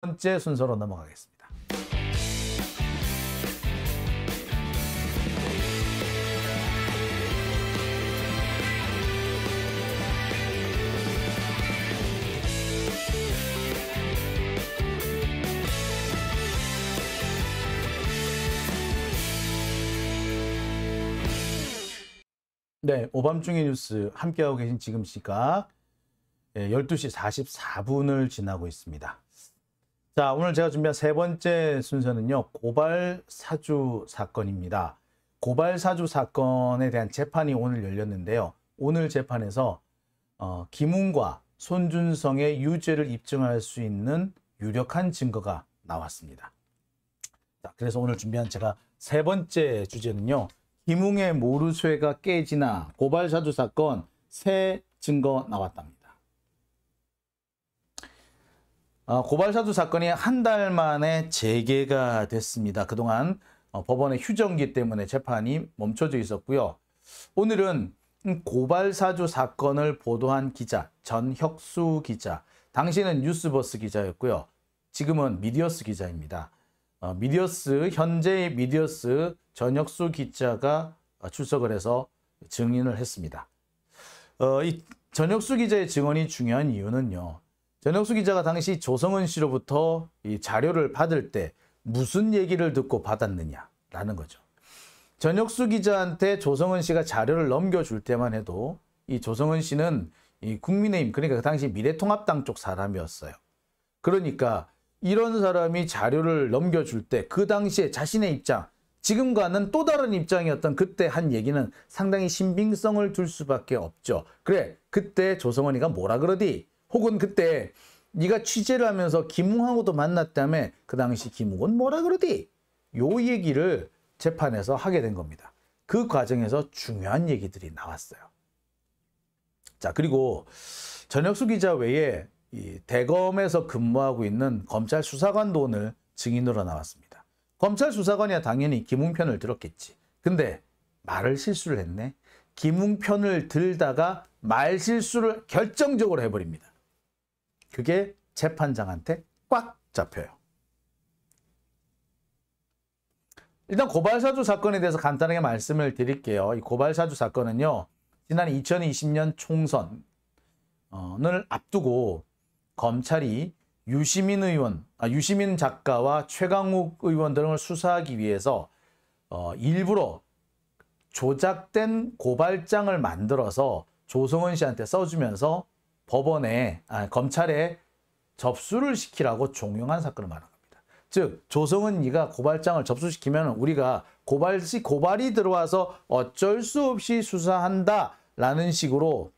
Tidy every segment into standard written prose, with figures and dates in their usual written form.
번째 순서로 넘어가겠습니다. 네, 오밤중의 뉴스 함께하고 계신 지금 시각 12시 44분을 지나고 있습니다. 자, 오늘 제가 준비한 세 번째 순서는요, 고발 사주 사건입니다. 고발 사주 사건에 대한 재판이 오늘 열렸는데요. 오늘 재판에서 김웅과 손준성의 유죄를 입증할 수 있는 유력한 증거가 나왔습니다. 자, 그래서 오늘 준비한 제가 세 번째 주제는요, 김웅의 모르쇠가 깨지나 고발 사주 사건 새 증거 나왔답니다. 고발 사주 사건이 한 달 만에 재개가 됐습니다. 그동안 법원의 휴정기 때문에 재판이 멈춰져 있었고요. 오늘은 고발 사주 사건을 보도한 기자 전혁수 기자, 당시는 뉴스버스 기자였고요. 지금은 미디어스 기자입니다. 현재의 미디어스 전혁수 기자가 출석을 해서 증인을 했습니다. 이 전혁수 기자의 증언이 중요한 이유는요, 전혁수 기자가 당시 조성은 씨로부터 이 자료를 받을 때 무슨 얘기를 듣고 받았느냐라는 거죠. 전혁수 기자한테 조성은 씨가 자료를 넘겨줄 때만 해도 이 조성은 씨는 이 국민의힘, 그러니까 그 당시 미래통합당 쪽 사람이었어요. 그러니까 이런 사람이 자료를 넘겨줄 때 그 당시에 자신의 입장, 지금과는 또 다른 입장이었던 그때 한 얘기는 상당히 신빙성을 둘 수밖에 없죠. 그래, 그때 조성은이가 뭐라 그러디? 혹은 그때 네가 취재를 하면서 김웅하고도 만났다며 그 당시 김웅은 뭐라 그러디? 요 얘기를 재판에서 하게 된 겁니다. 그 과정에서 중요한 얘기들이 나왔어요. 자, 그리고 전혁수 기자 외에 이 대검에서 근무하고 있는 검찰 수사관도 오늘 증인으로 나왔습니다. 검찰 수사관이야 당연히 김웅 편을 들었겠지. 근데 말을 실수를 했네. 김웅 편을 들다가 말 실수를 결정적으로 해버립니다. 그게 재판장한테 꽉 잡혀요. 일단 고발사주 사건에 대해서 간단하게 말씀을 드릴게요. 이 고발사주 사건은요, 지난 2020년 총선을 앞두고 검찰이 유시민 작가와 최강욱 의원 등을 수사하기 위해서 일부러 조작된 고발장을 만들어서 조성은 씨한테 써주면서 검찰에 접수를 시키라고 종용한 사건을 말한 겁니다. 즉, 조성은이가 고발장을 접수시키면 우리가 고발이 들어와서 어쩔 수 없이 수사한다라는 식으로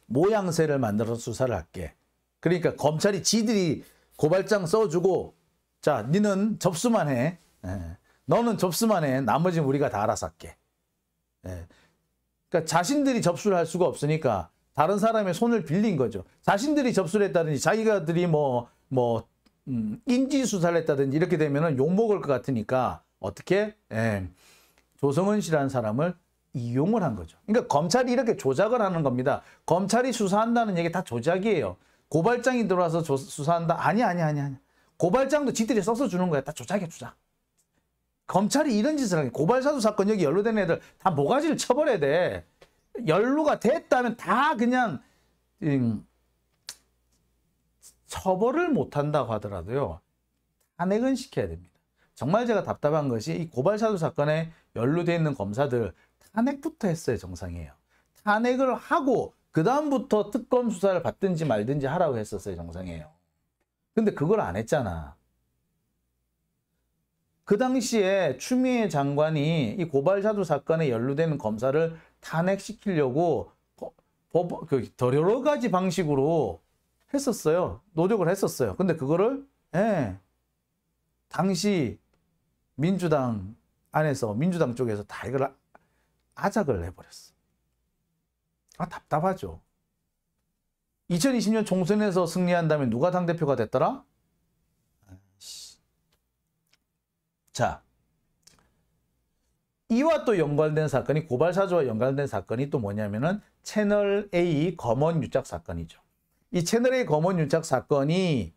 모양새를 만들어서 수사를 할게. 그러니까 검찰이 지들이 고발장 써주고, 자, 니는 접수만 해. 너는 접수만 해. 나머지는 우리가 다 알아서 할게. 그러니까 자신들이 접수를 할 수가 없으니까 다른 사람의 손을 빌린 거죠. 자신들이 접수를 했다든지 자기가들이 인지 수사를 했다든지 이렇게 되면 욕먹을 것 같으니까 어떻게? 조성은 씨라는 사람을 이용을 한 거죠. 그러니까 검찰이 이렇게 조작을 하는 겁니다. 검찰이 수사한다는 얘기 다 조작이에요. 고발장이 들어와서 수사한다? 아니. 고발장도 지들이 써서 주는 거야. 다 조작이야, 조작. 검찰이 이런 짓을 하게. 고발사주 사건 여기 연루된 애들 다 모가지를 쳐버려야 돼. 연루가 됐다면 다 그냥 처벌을 못한다고 하더라도요, 탄핵은 시켜야 됩니다. 정말 제가 답답한 것이 이 고발사주 사건에 연루되어 있는 검사들 탄핵부터 했어야 정상이에요. 탄핵을 하고 그 다음부터 특검 수사를 받든지 말든지 하라고 했었어요, 정상이에요. 근데 그걸 안 했잖아. 그 당시에 추미애 장관이 이 고발사주 사건에 연루되는 검사를 탄핵시키려고 여러 가지 방식으로 했었어요. 노력을 했었어요. 근데 그거를 당시 민주당 안에서, 민주당 쪽에서 다 이걸 아작을 해버렸어. 답답하죠. 2020년 총선에서 승리한 다음에 누가 당대표가 됐더라? 자, 이와 또 연관된 사건이, 고발사주와 연관된 사건이 또 뭐냐면은 채널A 검언유착 사건이죠. 이 채널A 검언유착 사건이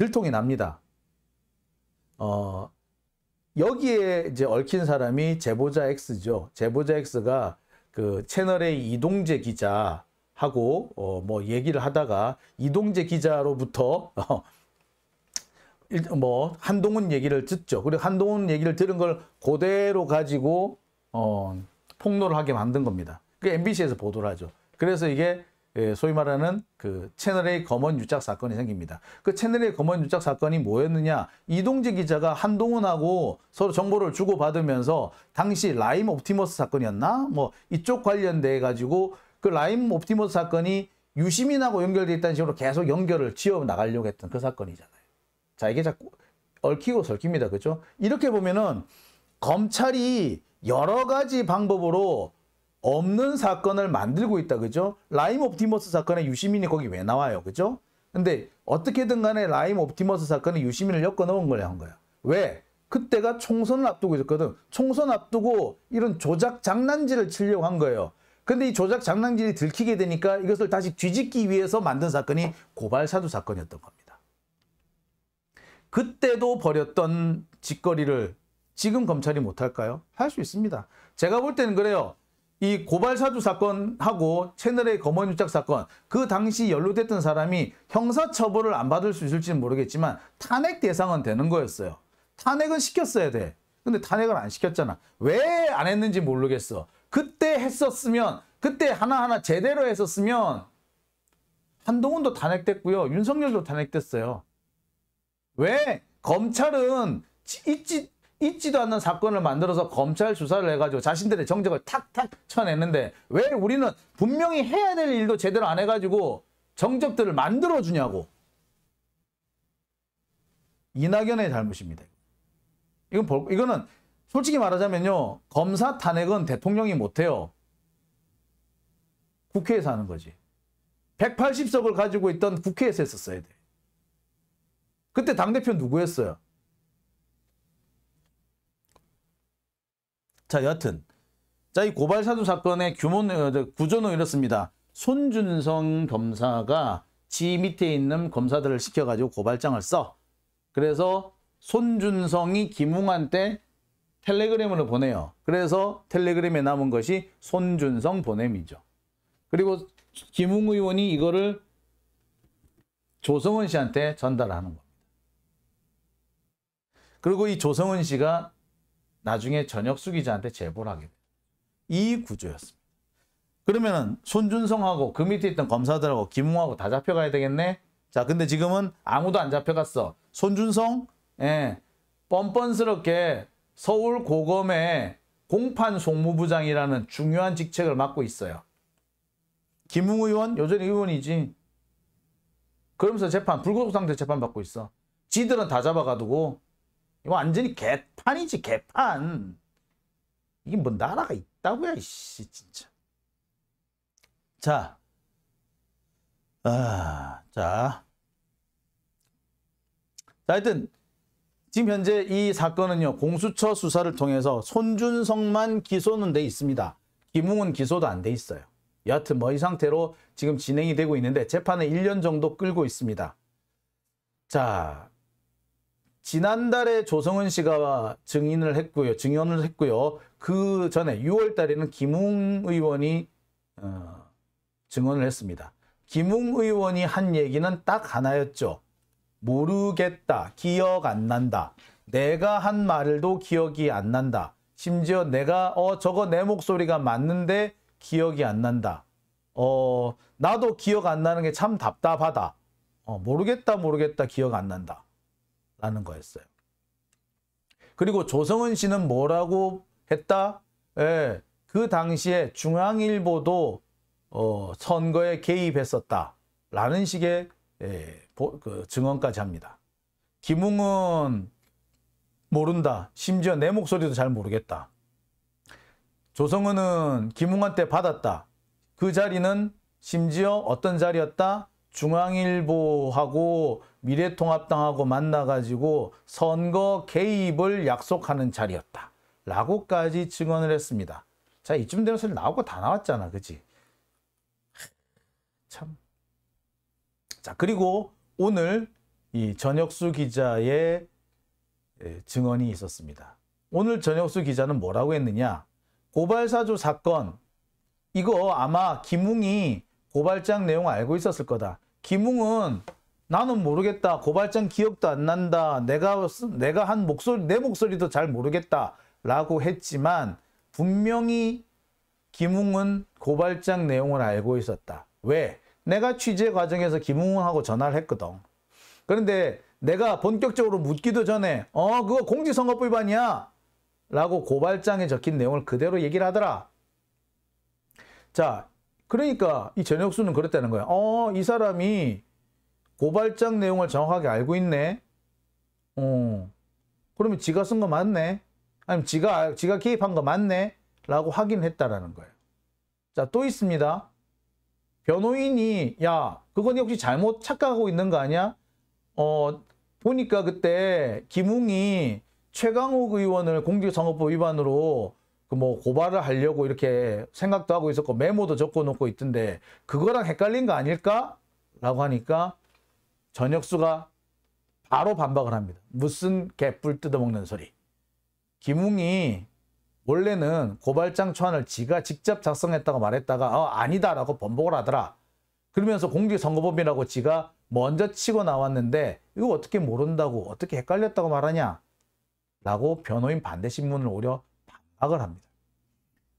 들통이 납니다. 여기에 이제 얽힌 사람이 제보자 X죠. 제보자 X가 그 채널A 이동재 기자하고 뭐 얘기를 하다가 이동재 기자로부터 뭐 한동훈 얘기를 듣죠. 그리고 한동훈 얘기를 들은 걸 그대로 가지고 폭로를 하게 만든 겁니다. 그 MBC에서 보도를 하죠. 그래서 이게 소위 말하는 그 채널A 검언 유착 사건이 생깁니다. 그 채널A 검언 유착 사건이 뭐였느냐? 이동재 기자가 한동훈하고 서로 정보를 주고받으면서 당시 라임 옵티머스 사건이었나? 뭐 이쪽 관련돼 가지고 그 라임 옵티머스 사건이 유시민하고 연결돼 있다는 식으로 계속 연결을 지어 나가려고 했던 그 사건이잖아요. 자, 이게 자꾸 얽히고 설킵니다. 그렇죠? 이렇게 보면은 검찰이 여러 가지 방법으로 없는 사건을 만들고 있다. 그죠? 라임 옵티머스 사건에 유시민이 거기 왜 나와요? 그죠? 근데 어떻게든 간에 라임 옵티머스 사건에 유시민을 엮어 넣은 거야, 한 거야. 왜? 그때가 총선을 앞두고 있었거든. 총선 앞두고 이런 조작 장난질을 치려고 한 거예요. 근데 이 조작 장난질이 들키게 되니까 이것을 다시 뒤집기 위해서 만든 사건이 고발사주 사건이었던 겁니다. 그때도 벌였던 짓거리를 지금 검찰이 못할까요? 할 수 있습니다. 제가 볼 때는 그래요. 이 고발사주 사건하고 채널A 검언 유착 사건, 그 당시 연루됐던 사람이 형사처벌을 안 받을 수 있을지는 모르겠지만 탄핵 대상은 되는 거였어요. 탄핵은 시켰어야 돼. 근데 탄핵을 안 시켰잖아. 왜 안 했는지 모르겠어. 그때 했었으면, 그때 하나하나 제대로 했었으면 한동훈도 탄핵됐고요. 윤석열도 탄핵됐어요. 왜? 검찰은 있지도 않는 사건을 만들어서 검찰 수사를 해가지고 자신들의 정적을 탁탁 쳐냈는데 왜 우리는 분명히 해야 될 일도 제대로 안 해가지고 정적들을 만들어주냐고. 이낙연의 잘못입니다. 이거는 솔직히 말하자면요. 검사 탄핵은 대통령이 못해요. 국회에서 하는 거지. 180석을 가지고 있던 국회에서 했었어야 돼. 그때 당대표 누구였어요? 자, 여하튼. 자, 이 고발사주 사건의 구조는 이렇습니다. 손준성 검사가 지 밑에 있는 검사들을 시켜가지고 고발장을 써. 그래서 손준성이 김웅한테 텔레그램을 보내요. 그래서 텔레그램에 남은 것이 손준성 보냄이죠. 그리고 김웅 의원이 이거를 조성은 씨한테 전달하는 겁니다. 그리고 이 조성은 씨가 나중에 전혁수 기자한테 제보를 하게 돼요. 이 구조였습니다. 그러면은 손준성하고 그 밑에 있던 검사들하고 김웅하고 다 잡혀가야 되겠네? 자, 근데 지금은 아무도 안 잡혀갔어. 손준성, 뻔뻔스럽게 서울고검의 공판 송무부장이라는 중요한 직책을 맡고 있어요. 김웅 의원, 여전히 의원이지. 그러면서 불구속 상태 재판 받고 있어. 지들은 다 잡아가두고. 이거 완전히 개판이지, 개판. 이게 뭐 나라가 있다고야, 이씨, 진짜. 자. 하여튼, 지금 현재 이 사건은요, 공수처 수사를 통해서 손준성만 기소는 돼 있습니다. 김웅은 기소도 안 돼 있어요. 여하튼 뭐 이 상태로 지금 진행이 되고 있는데, 재판은 1년 정도 끌고 있습니다. 자. 지난달에 조성은 씨가 증언을 했고요. 그 전에 6월 달에는 김웅 의원이 증언을 했습니다. 김웅 의원이 한 얘기는 딱 하나였죠. 모르겠다. 기억 안 난다. 내가 한 말도 기억이 안 난다. 심지어 내가 저거 내 목소리가 맞는데 기억이 안 난다. 나도 기억 안 나는 게 참 답답하다. 모르겠다 기억 안 난다. 라는 거였어요. 그리고 조성은 씨는 뭐라고 했다? 그 당시에 중앙일보도 선거에 개입했었다. 라는 식의 그 증언까지 합니다. 김웅은 모른다. 심지어 내 목소리도 잘 모르겠다. 조성은은 김웅한테 받았다. 그 자리는 심지어 어떤 자리였다? 중앙일보하고 미래통합당하고 만나가지고 선거 개입을 약속하는 자리였다. 라고까지 증언을 했습니다. 자, 이쯤 되면 사실 나오고 다 나왔잖아. 그치? 참. 자, 그리고 오늘 이 전혁수 기자의 증언이 있었습니다. 오늘 전혁수 기자는 뭐라고 했느냐? 고발사주 사건, 이거 아마 김웅이 고발장 내용 알고 있었을 거다. 김웅은 나는 모르겠다. 고발장 기억도 안 난다. 내가 한 목소리, 내 목소리도 잘 모르겠다. 라고 했지만 분명히 김웅은 고발장 내용을 알고 있었다. 왜? 내가 취재 과정에서 김웅하고 전화를 했거든. 그런데 내가 본격적으로 묻기도 전에 그거 공직선거법 위반이야. 라고 고발장에 적힌 내용을 그대로 얘기를 하더라. 자, 그러니까 이 전혁수는 그랬다는 거야. 이 사람이 고발장 내용을 정확하게 알고 있네. 그러면 지가 쓴 거 맞네. 아니면 지가 개입한 거 맞네. 라고 확인했다라는 거예요. 자, 또 있습니다. 변호인이 야, 그건 혹시 잘못 착각하고 있는 거 아니야? 보니까 그때 김웅이 최강욱 의원을 공직선거법 위반으로 고발을 하려고 이렇게 생각도 하고 있었고 메모도 적어놓고 있던데 그거랑 헷갈린 거 아닐까? 라고 하니까 전혁수가 바로 반박을 합니다. 무슨 개뿔 뜯어먹는 소리. 김웅이 원래는 고발장 초안을 지가 직접 작성했다고 말했다가 아니다라고 번복을 하더라. 그러면서 공직선거법이라고 지가 먼저 치고 나왔는데 이거 어떻게 모른다고 어떻게 헷갈렸다고 말하냐? 라고 변호인 반대신문을 오려 반박을 합니다.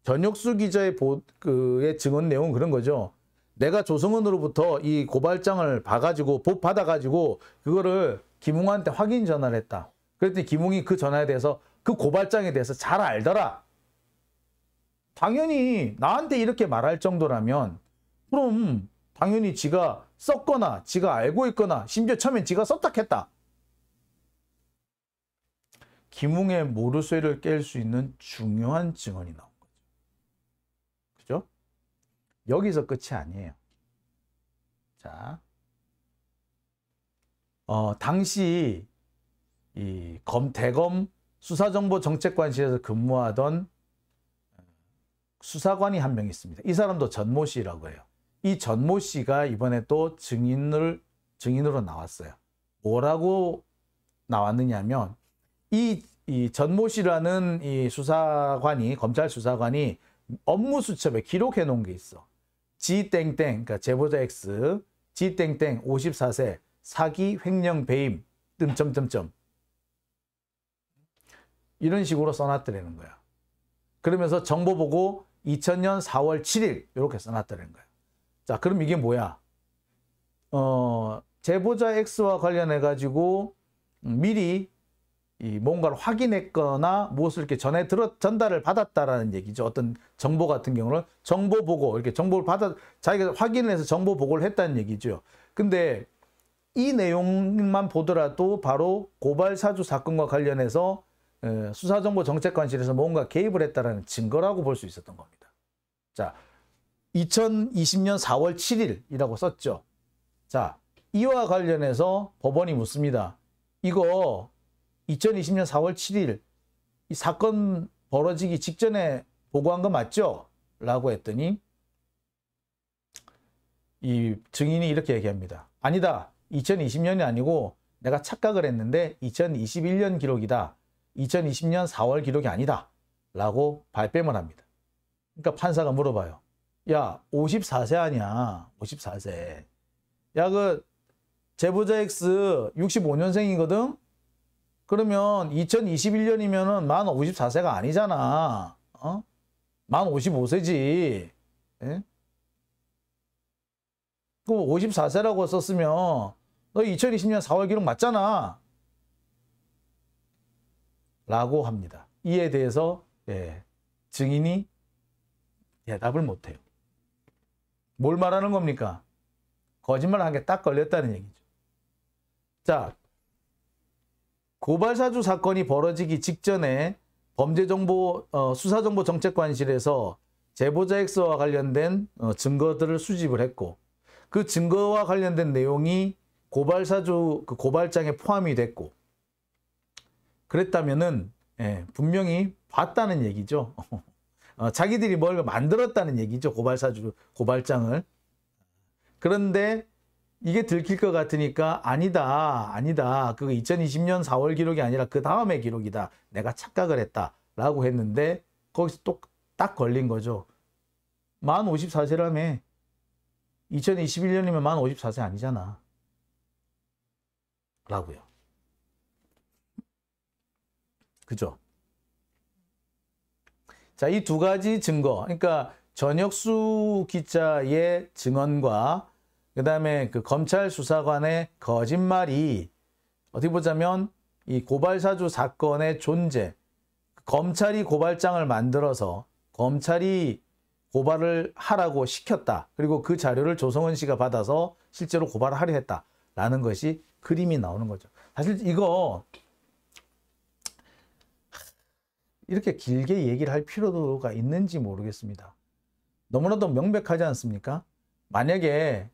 전혁수 기자의 증언 내용은 그런 거죠. 내가 조성은으로부터 이 고발장을 받아가지고 그거를 김웅한테 확인 전화를 했다. 그랬더니 김웅이 그 전화에 대해서 그 고발장에 대해서 잘 알더라. 당연히 나한테 이렇게 말할 정도라면 그럼 당연히 지가 썼거나 지가 알고 있거나 심지어 처음엔 지가 썼다 했다. 김웅의 모르쇠를 깰 수 있는 중요한 증언이 나온 거죠. 그죠? 여기서 끝이 아니에요. 자, 당시 이 대검 수사정보정책관실에서 근무하던 수사관이 한 명 있습니다. 이 사람도 전모 씨라고 해요. 이 전모 씨가 이번에 또 증인으로 나왔어요. 뭐라고 나왔느냐면 이 전모 씨라는 이 수사관이 검찰 수사관이 업무 수첩에 기록해 놓은 게 있어. 지땡땡 그러니까 제보자 X 지땡땡 54세 사기 횡령 배임 점점점 이런 식으로 써놨더라는 거야. 그러면서 정보 보고 2000년 4월 7일 이렇게 써놨더라는 거야. 자, 그럼 이게 뭐야? 제보자 X와 관련해 가지고 미리 뭔가를 확인했거나 무엇을 이렇게 전달을 받았다라는 얘기죠. 어떤 정보 같은 경우는 정보 보고 이렇게 정보를 자기가 확인을 해서 정보 보고를 했다는 얘기죠. 근데 이 내용만 보더라도 바로 고발사주 사건과 관련해서 수사정보정책관실에서 뭔가 개입을 했다라는 증거라고 볼 수 있었던 겁니다. 자, 2020년 4월 7일이라고 썼죠. 자, 이와 관련해서 법원이 묻습니다. 이거 2020년 4월 7일 이 사건 벌어지기 직전에 보고한 거 맞죠? 라고 했더니 이 증인이 이렇게 얘기합니다. 아니다. 2020년이 아니고 내가 착각을 했는데 2021년 기록이다. 2020년 4월 기록이 아니다. 라고 발뺌을 합니다. 그러니까 판사가 물어봐요. 야, 54세 아니야. 54세. 야, 그 제보자 X 65년생이거든? 그러면 2021년이면은 만 54세가 아니잖아. 만 55세지. 예? 그 54세라고 썼으면 너 2020년 4월 기록 맞잖아. 라고 합니다. 이에 대해서 증인이 대답을 못해요. 뭘 말하는 겁니까? 거짓말 한 게 딱 걸렸다는 얘기죠. 자, 고발사주 사건이 벌어지기 직전에 수사정보정책관실에서 제보자 X와 관련된 증거들을 수집을 했고 그 증거와 관련된 내용이 고발사주 그 고발장에 포함이 됐고 그랬다면은 분명히 봤다는 얘기죠. 자기들이 뭘 만들었다는 얘기죠. 고발장을. 그런데 이게 들킬 것 같으니까 아니다, 아니다. 그거 2020년 4월 기록이 아니라 그 다음의 기록이다. 내가 착각을 했다라고 했는데 거기서 또 딱 걸린 거죠. 만 54세라며. 2021년이면 만 54세 아니잖아. 라고요. 그죠? 자, 이 두 가지 증거. 그러니까 전혁수 기자의 증언과 그다음에 그 검찰 수사관의 거짓말이 어떻게 보자면 이 고발사주 사건의 존재, 검찰이 고발장을 만들어서 검찰이 고발을 하라고 시켰다. 그리고 그 자료를 조성은 씨가 받아서 실제로 고발을 하려 했다라는 것이 그림이 나오는 거죠. 사실 이거 이렇게 길게 얘기를 할 필요가 있는지 모르겠습니다. 너무나도 명백하지 않습니까? 만약에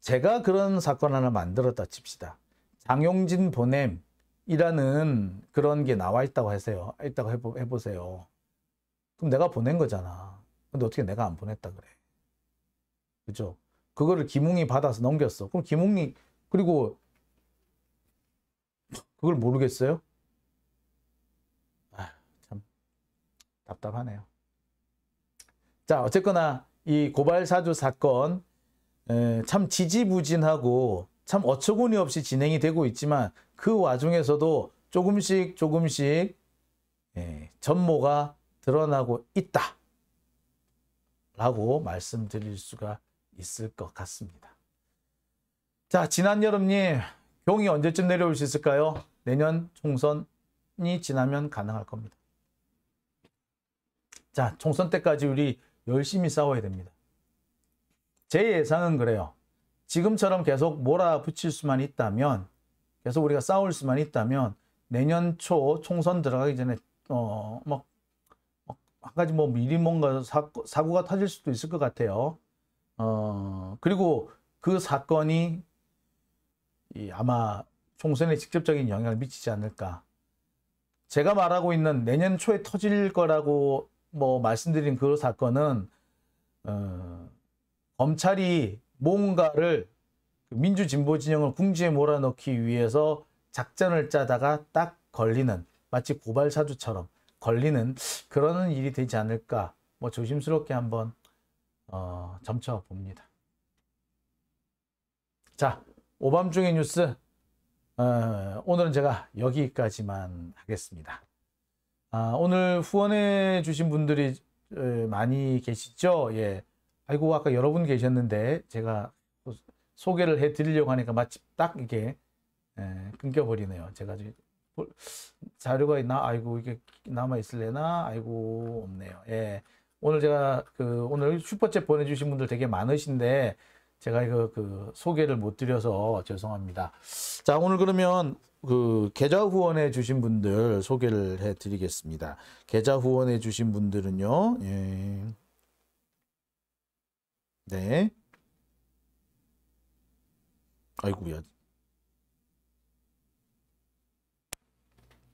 제가 그런 사건 하나 만들었다 칩시다. 장용진 보냄이라는 그런 게 나와 있다고 하세요. 있다고 해보세요. 그럼 내가 보낸 거잖아. 근데 어떻게 내가 안 보냈다 그래. 그죠? 그거를 김웅이 받아서 넘겼어. 그럼 김웅이, 그리고 그걸 모르겠어요? 아, 참 답답하네요. 자, 어쨌거나 이 고발사주 사건 참 지지부진하고 참 어처구니 없이 진행이 되고 있지만 그 와중에서도 조금씩 전모가 드러나고 있다 라고 말씀드릴 수가 있을 것 같습니다. 자, 지난 여름님 경이 언제쯤 내려올 수 있을까요? 내년 총선이 지나면 가능할 겁니다. 자, 총선 때까지 우리 열심히 싸워야 됩니다. 제 예상은 그래요. 지금처럼 계속 몰아붙일 수만 있다면, 계속 우리가 싸울 수만 있다면 내년 초 총선 들어가기 전에 한 가지 미리 뭔가 사고가 터질 수도 있을 것 같아요. 그리고 그 사건이 아마 총선에 직접적인 영향을 미치지 않을까. 제가 말하고 있는 내년 초에 터질 거라고 말씀드린 그 사건은 검찰이 뭔가를 민주진보 진영을 궁지에 몰아넣기 위해서 작전을 짜다가 딱 걸리는, 마치 고발사주처럼 걸리는 그런 일이 되지 않을까 조심스럽게 한번 점쳐봅니다. 자, 오밤중의 뉴스 오늘은 제가 여기까지만 하겠습니다. 오늘 후원해 주신 분들이 많이 계시죠? 예. 아이고, 아까 여러분 계셨는데 제가 소개를 해 드리려고 하니까 마치 딱 이게 끊겨버리네요. 제가 자료가 있나? 아이고, 이게 남아 있을래나? 아이고, 없네요. 예. 오늘 제가 오늘 슈퍼챗 보내주신 분들 되게 많으신데 제가 이거 소개를 못 드려서 죄송합니다. 자, 오늘 그러면 계좌 후원해 주신 분들 소개를 해 드리겠습니다. 계좌 후원해 주신 분들은요. 예. 네. 아이고야.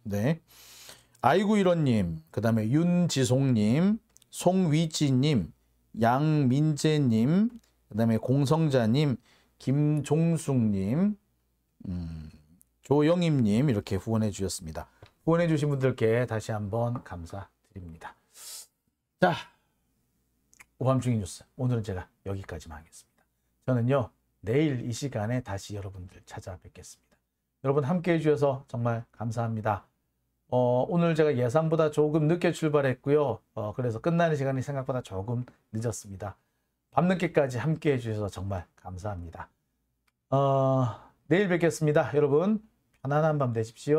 네. 아이고 이런님, 그 다음에 윤지송님, 송위지님, 양민재님, 그 다음에 공성자님, 김종숙님, 조영임님 이렇게 후원해 주셨습니다. 후원해 주신 분들께 다시 한번 감사드립니다. 자, 오밤중의 뉴스 오늘은 제가 여기까지만 하겠습니다. 저는요 내일 이 시간에 다시 여러분들 찾아뵙겠습니다. 여러분 함께 해주셔서 정말 감사합니다. 오늘 제가 예상보다 조금 늦게 출발했고요. 그래서 끝나는 시간이 생각보다 조금 늦었습니다. 밤늦게까지 함께 해주셔서 정말 감사합니다. 내일 뵙겠습니다. 여러분 편안한 밤 되십시오.